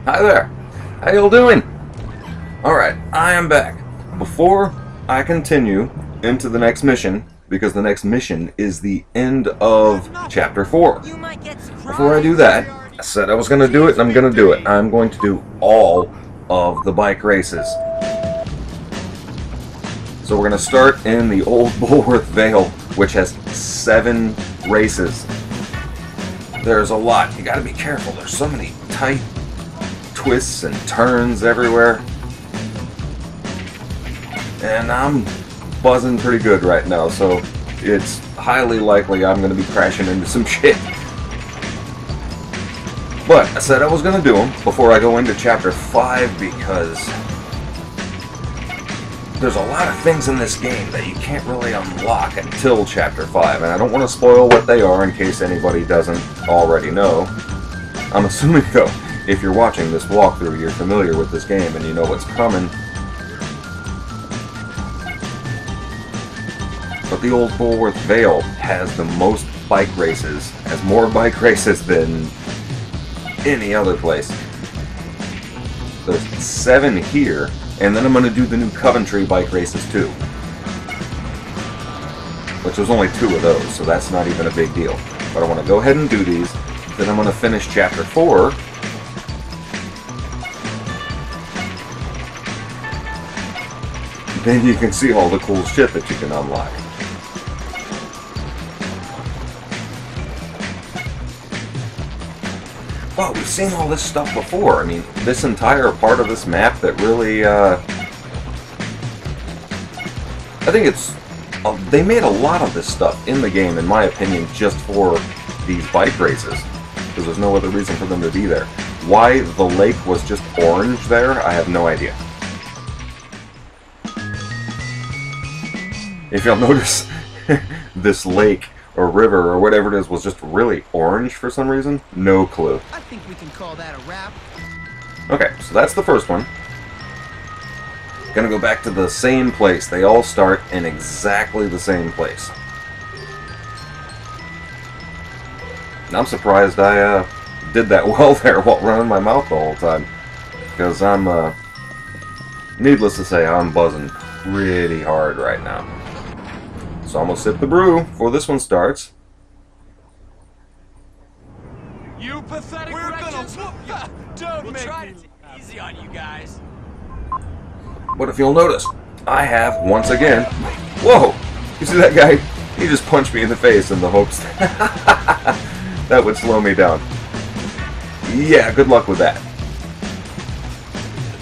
Hi there. How y'all doing? Alright, I am back. Before I continue into the next mission, because the next mission is the end of Chapter 4. Before I do that, I said I was going to do it, and I'm going to do it. I'm going to do all of the bike races. So we're going to start in the old Bullworth Vale, which has 7 races. There's a lot. You got to be careful. There's so many tight twists and turns everywhere. And I'm buzzing pretty good right now, so it's highly likely I'm going to be crashing into some shit. But I said I was going to do them before I go into Chapter 5 because there's a lot of things in this game that you can't really unlock until Chapter 5, and I don't want to spoil what they are in case anybody doesn't already know. I'm assuming, though, if you're watching this walkthrough, you're familiar with this game and you know what's coming. But the old Bullworth Vale has the most bike races, has more bike races than any other place. There's 7 here, and then I'm going to do the new Coventry bike races too. Which there's only 2 of those, so that's not even a big deal. But I want to go ahead and do these, then I'm going to finish Chapter 4. Then you can see all the cool shit that you can unlock. Well, we've seen all this stuff before. I mean, this entire part of this map that really, I think it's, they made a lot of this stuff in the game, in my opinion, just for these bike races. Because there's no other reason for them to be there. Why the lake was just orange there, I have no idea. If you'll notice, this lake or river or whatever it is was just really orange for some reason. No clue. I think we can call that a wrap. Okay, so that's the first one. Gonna go back to the same place. They all start in exactly the same place. And I'm surprised I did that well there while running my mouth the whole time. Because I'm, needless to say, I'm buzzing pretty hard right now. So I'm gonna sip the brew before this one starts. You pathetic We're wretches. gonna whoop ya. Don't We'll make try me to take it easy on you guys. But if you'll notice, I have, once again... Whoa! You see that guy? He just punched me in the face in the hopes that would slow me down. Yeah, good luck with that.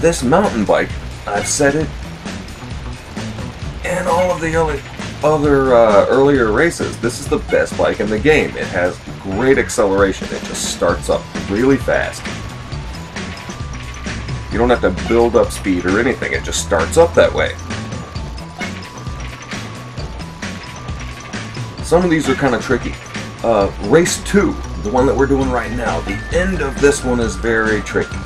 This mountain bike, I've said it, and all of the other earlier races, this is the best bike in the game. It has great acceleration. It just starts up really fast. You don't have to build up speed or anything. It just starts up that way. Some of these are kind of tricky. Race 2, the one that we're doing right now, the end of this one is very tricky.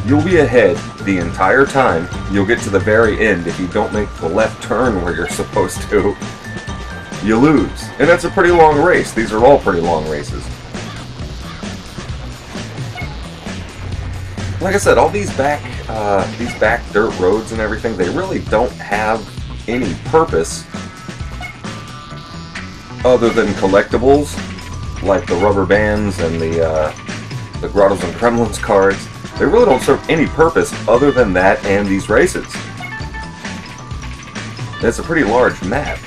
You'll be ahead the entire time. You'll get to the very end. If you don't make the left turn where you're supposed to, you lose. And that's a pretty long race. These are all pretty long races. Like I said, all these back dirt roads and everything, they really don't have any purpose other than collectibles, like the rubber bands and the Grottos and Kremlins cards. They really don't serve any purpose other than that and these races. It's a pretty large map.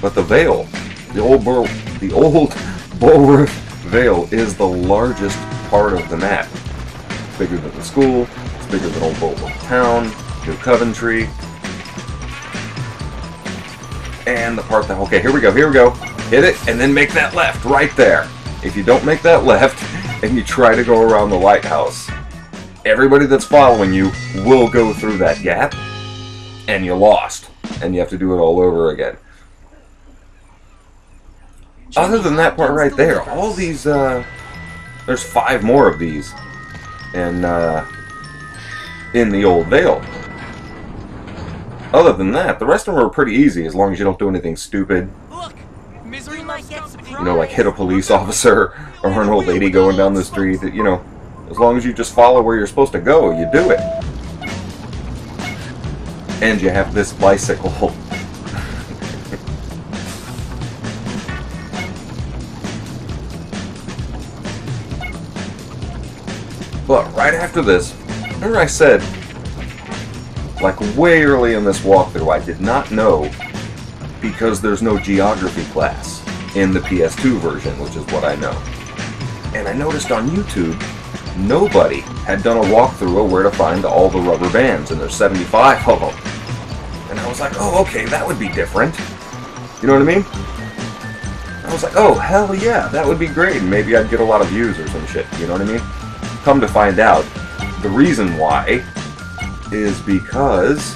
But the Vale, the old Bullworth Vale is the largest part of the map. It's bigger than the school, it's bigger than old Bullworth Town, New Coventry. And the part that, okay, here we go, hit it, and then make that left, right there. If you don't make that left, and you try to go around the lighthouse, everybody that's following you will go through that gap, and you lost, and you have to do it all over again. Other than that part right there, all these, there's 5 more of these, and, in the old Vale. other than that, the rest of them are pretty easy as long as you don't do anything stupid. Look, misery loves company. You know, like hit a police officer or an old lady going down the street. You know, as long as you just follow where you're supposed to go, you do it. And you have this bicycle. But right after this, remember I said, like way early in this walkthrough, I did not know because there's no geography class in the PS2 version, which is what I know. And I noticed on YouTube, nobody had done a walkthrough of where to find all the rubber bands, and there's 75 of them. And I was like, oh, okay, that would be different. You know what I mean? I was like, oh, hell yeah, that would be great, and maybe I'd get a lot of views or some shit, you know what I mean? Come to find out, the reason why is because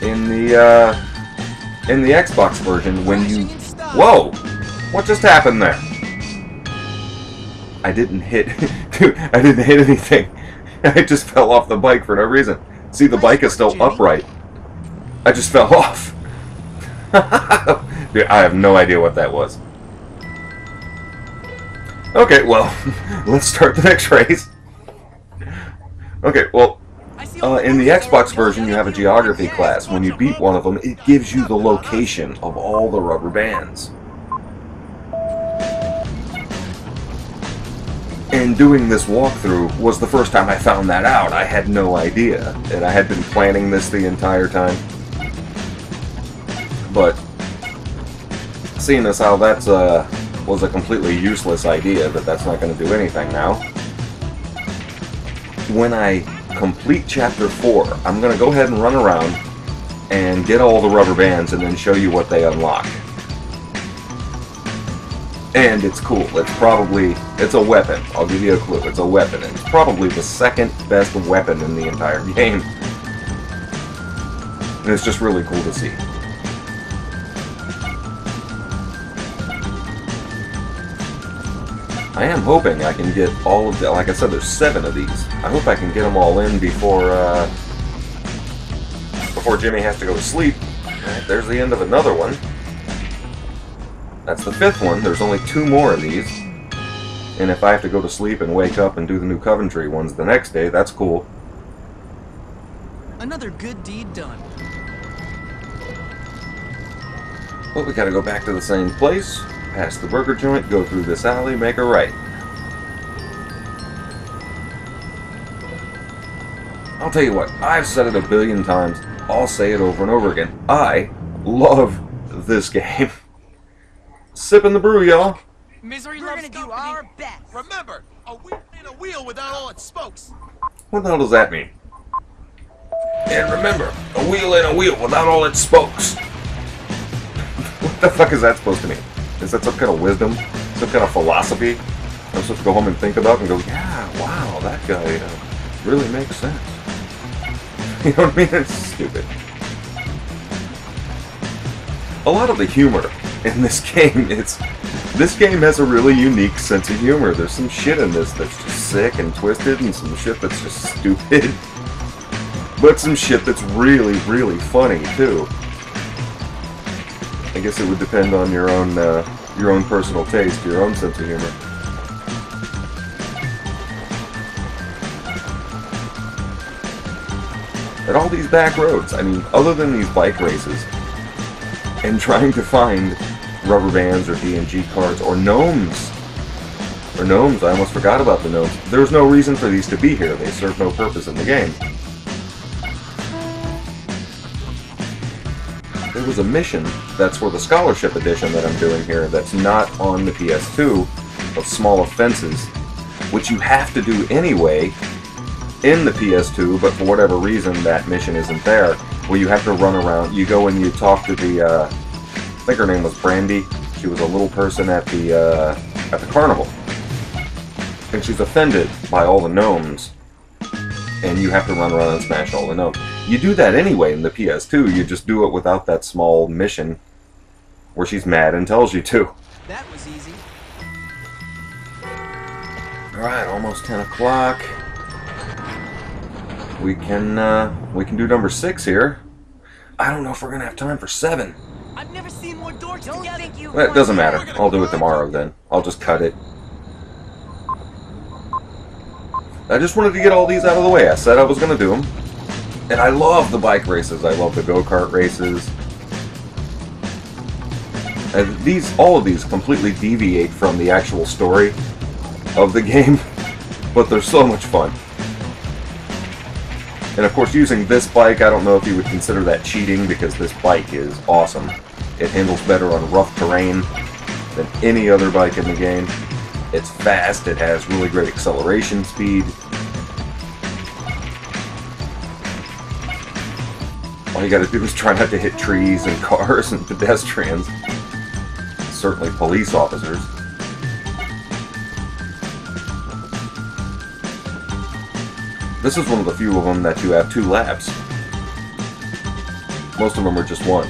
in the Xbox version, when you... Whoa! What just happened there? I didn't hit... Dude, I didn't hit anything. I just fell off the bike for no reason. See, the bike is still upright. I just fell off. Dude, I have no idea what that was. Okay, well, let's start the next race. Okay, well, in the Xbox version, you have a geography class. When you beat one of them, it gives you the location of all the rubber bands. And doing this walkthrough was the first time I found that out. I had no idea, and I had been planning this the entire time. But seeing as how that's was a completely useless idea, that's not going to do anything now. When I complete Chapter 4, I'm going to go ahead and run around and get all the rubber bands and then show you what they unlock. And it's cool. It's a weapon. I'll give you a clue. It's a weapon. And it's probably the second best weapon in the entire game. And it's just really cool to see. I am hoping I can get all of the... Like I said, there's 7 of these. I hope I can get them all in before Jimmy has to go to sleep. Right, there's the end of another one. That's the 5th one. There's only 2 more of these. And if I have to go to sleep and wake up and do the new Coventry ones the next day, that's cool. Another good deed done. But we gotta go back to the same place. Past the burger joint, go through this alley, make a right. I'll tell you what, I've said it a billion times, I'll say it over and over again. I love this game. Sipping the brew, y'all. Misery We're loves gonna do company. our best. Remember, a wheel ain't a wheel without all its spokes. What the hell does that mean? And remember, a wheel ain't a wheel without all its spokes. What the fuck is that supposed to mean? Is that some kind of wisdom? Some kind of philosophy? I'm supposed to go home and think about and go, yeah, wow, that guy really makes sense. You know what I mean? It's stupid. A lot of the humor in this game, this game has a really unique sense of humor. There's some shit in this that's just sick and twisted, and some shit that's just stupid. But some shit that's really, really funny, too. I guess it would depend on your own personal taste, your own sense of humor. At all these back roads, I mean, other than these bike races, and trying to find rubber bands or D&G cards or gnomes, I almost forgot about the gnomes. There's no reason for these to be here. They serve no purpose in the game. There was a mission that's for the Scholarship Edition that I'm doing here that's not on the PS2 of small offenses, which you have to do anyway in the PS2, but for whatever reason that mission isn't there, where you have to run around. You go and you talk to the, I think her name was Brandy. She was a little person at the carnival. And she's offended by all the gnomes. And you have to run around and smash all the gnomes. You do that anyway in the PS2, you just do it without that small mission where she's mad and tells you to. That was easy. Alright, almost 10 o'clock. We can do number 6 here. I don't know if we're gonna have time for 7. I've never seen more dorks together. Well, it doesn't matter. I'll do it tomorrow then. I'll just cut it. I just wanted to get all these out of the way. I said I was gonna do them. And I love the bike races. I love the go-kart races. And all of these completely deviate from the actual story of the game, but they're so much fun. And of course, using this bike, I don't know if you would consider that cheating, because this bike is awesome. It handles better on rough terrain than any other bike in the game. It's fast, it has really great acceleration speed. All you gotta do is try not to hit trees and cars and pedestrians. Certainly police officers. This is one of the few of them that you have 2 laps. Most of them are just 1.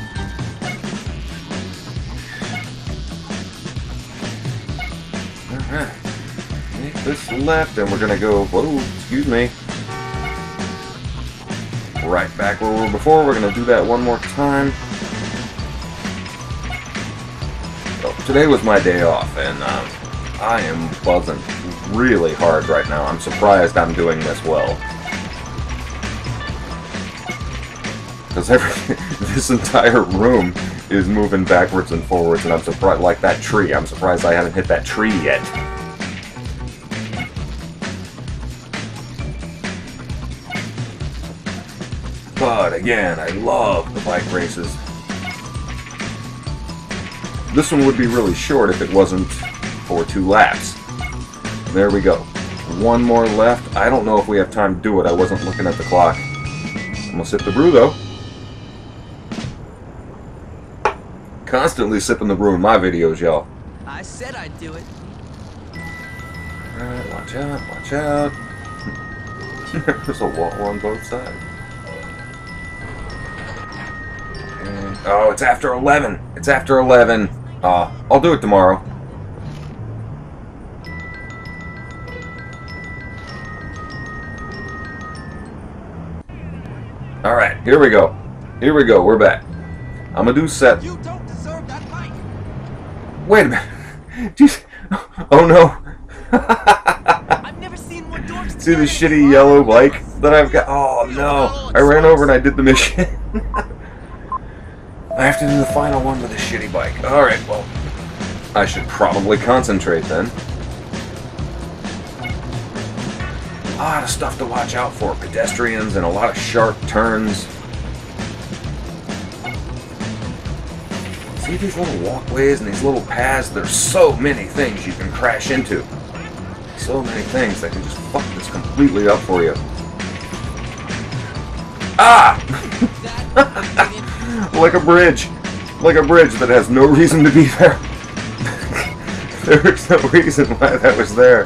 Alright. Make this left and we're gonna go, whoa, excuse me. Right back where we were before. We're gonna do that one more time. So, today was my day off and I am buzzing really hard right now. I'm surprised I'm doing this well. Because this entire room is moving backwards and forwards, and I'm surprised, like that tree, I'm surprised I haven't hit that tree yet. But again, I love the bike races. This one would be really short if it wasn't for 2 laps. There we go. 1 more left. I don't know if we have time to do it. I wasn't looking at the clock. I'm gonna sip the brew though. Constantly sipping the brew in my videos, y'all. I said I'd do it. Alright, watch out, watch out. There's a wall on both sides. And, oh, it's after 11. It's after 11. I'll do it tomorrow. Alright, here we go. Here we go, we're back. I'm gonna do set. You don't deserve that bike. Wait a minute. Jeez. Oh no. I've never seen more dorks See the together. shitty yellow bike that I've got? Oh no. I ran over and I did the mission. I have to do the final one with a shitty bike. Alright, well, I should probably concentrate then. A lot of stuff to watch out for. Pedestrians and a lot of sharp turns. See these little walkways and these little paths? There's so many things you can crash into. So many things that can just fuck this completely up for you. Ah! Like a bridge. Like a bridge that has no reason to be there. There's no reason why that was there.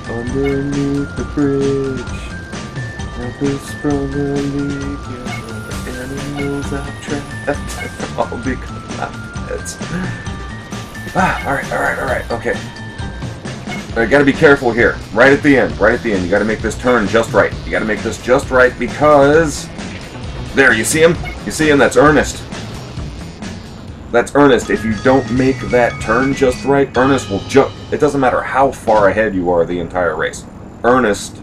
Underneath the bridge, like a stronger league, animals I've trapped, all become my pets. Alright, okay. I gotta be careful here. Right at the end, you gotta make this turn just right. You gotta make this just right because... There, you see him? You see him? That's Ernest. That's Ernest. If you don't make that turn just right, Ernest will jump. It doesn't matter how far ahead you are the entire race. Ernest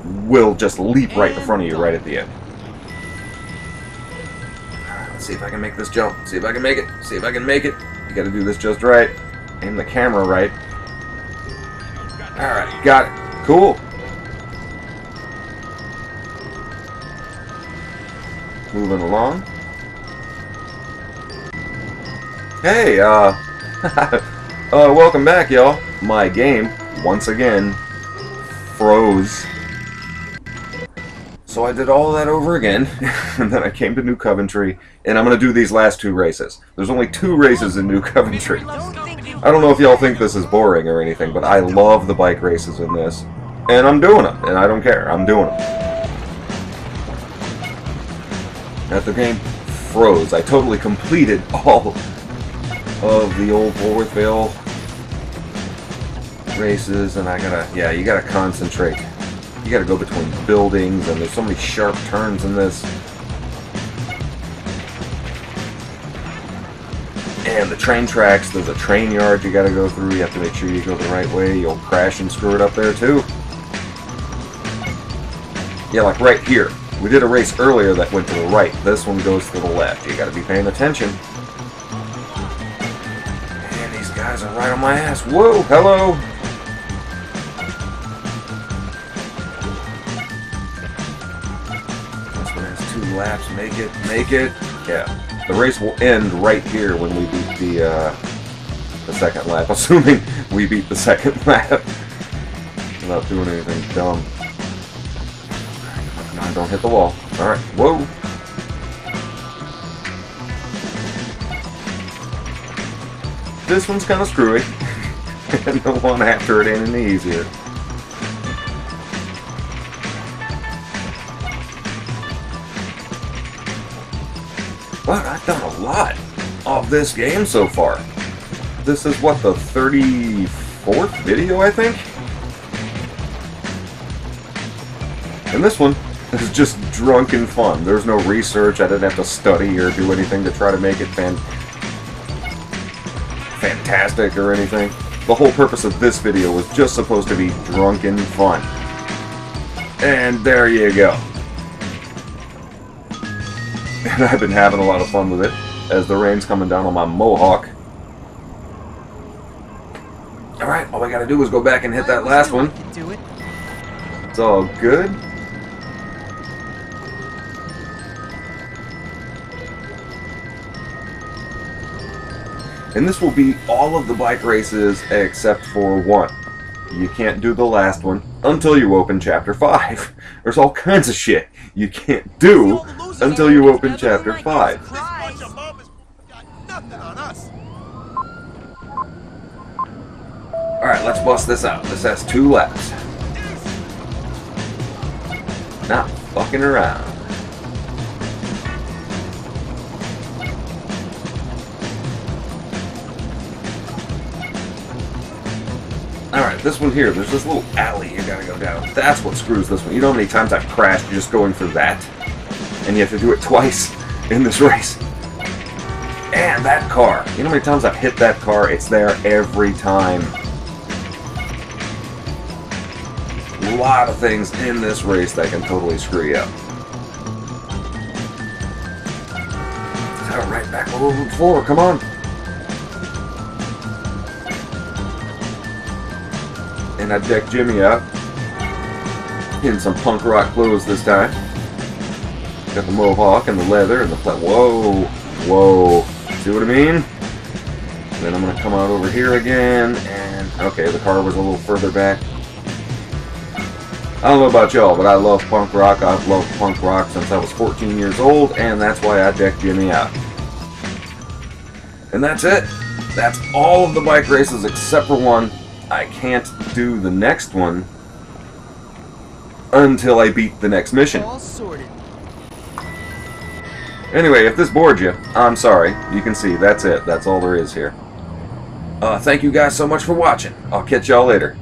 will just leap right in front of you right at the end. Let's see if I can make this jump. See if I can make it. See if I can make it. You gotta do this just right. Aim the camera right. Alright, got it. Cool. Moving along. Hey, welcome back, y'all. My game, once again, froze. So I did all that over again, and then I came to New Coventry, and I'm going to do these last 2 races. There's only 2 races in New Coventry. I don't know if y'all think this is boring or anything, but I love the bike races in this. And I'm doing them, and I don't care. I'm doing them. That the game froze. I totally completed all of the old Bullworth Vale races, and I gotta, yeah, you gotta concentrate. You gotta go between buildings, and there's so many sharp turns in this. And the train tracks, there's a train yard you gotta go through. You have to make sure you go the right way. You'll crash and screw it up there too. Yeah, like right here. We did a race earlier that went to the right. This one goes to the left. You gotta be paying attention. And these guys are right on my ass. Whoa, hello! This one has 2 laps. Make it, make it. Yeah. The race will end right here when we beat the second lap, assuming we beat the second lap without doing anything dumb. Come on, don't hit the wall. Alright, whoa! This one's kind of screwy, and the one after it ain't any easier. But I've done a lot of this game so far. This is what, the 34th video, I think? And this one is just drunken fun. There's no research. I didn't have to study or do anything to try to make it fantastic or anything. The whole purpose of this video was just supposed to be drunken fun. And there you go. And I've been having a lot of fun with it as the rain's coming down on my mohawk. Alright, all I gotta do is go back and hit that last one. It's all good. And this will be all of the bike races except for one. You can't do the last one until you open Chapter 5. There's all kinds of shit you can't do until you open Chapter 5. This bunch of bummers got nothing on us. Alright, let's bust this out. This has 2 laps. Not fucking around. Alright, this one here, there's this little alley you gotta go down. That's what screws this one. You know how many times I've crashed just going through that? And you have to do it twice in this race. And that car. You know how many times I've hit that car? It's there every time. A lot of things in this race that can totally screw you up. Right back over before, come on. And I decked Jimmy up in some punk rock clothes this time. Got the mohawk and the leather and the whoa, whoa. See what I mean? And then I'm gonna come out over here again, and okay, the car was a little further back. I don't know about y'all, but I love punk rock. I've loved punk rock since I was 14 years old, and that's why I decked Jimmy out. And that's it. That's all of the bike races except for one. I can't do the next one until I beat the next mission. All sorted. Anyway, if this bored you, I'm sorry. You can see, that's it. That's all there is here. Thank you guys so much for watching. I'll catch y'all later.